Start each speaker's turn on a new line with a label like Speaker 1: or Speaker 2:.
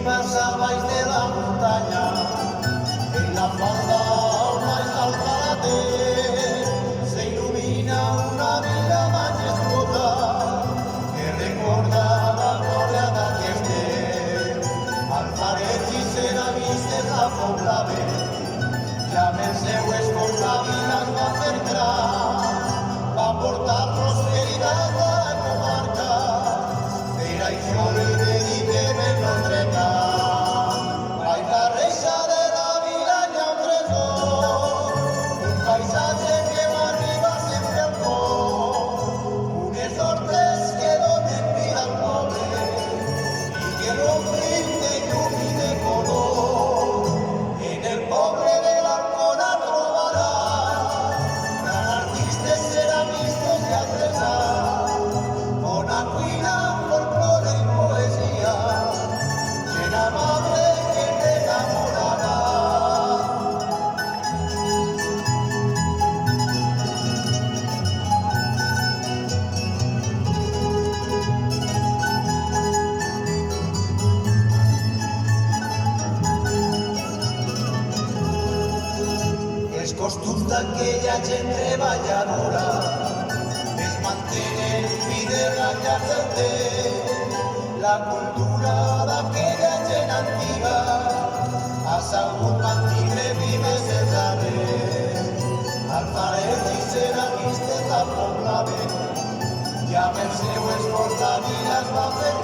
Speaker 1: pasabais de la montaña, en la falda más alta se ilumina una vila majestuosa que recuerda la gloria d'aqueste. Alfaret i ceramista la poblaven, ja amb els seues por la vila es va fer gran, va portar prosperitat a la comarca, per això li dediquem el nostre cant. Baix la reixa de la vila hi ha un tresor, un paisatge que m'arriba sempre al cor, unes hortes que donen vida al poble i que l'omplim de llum i de color. En el poble de l'Alcora trobaràs grans artistes, ceramistes i artesans, bona cuina, folklore i poesia, gent amable que t'enamorarà. Els costums d'aquella gent treballadora es mantenen fidels al llarg del temps. La cultura d'aquella gent antiga ha sabut mantenir vives els arrels. Alfarets i ceramistes la poblaven, i amb el seu esforç la vila es va fer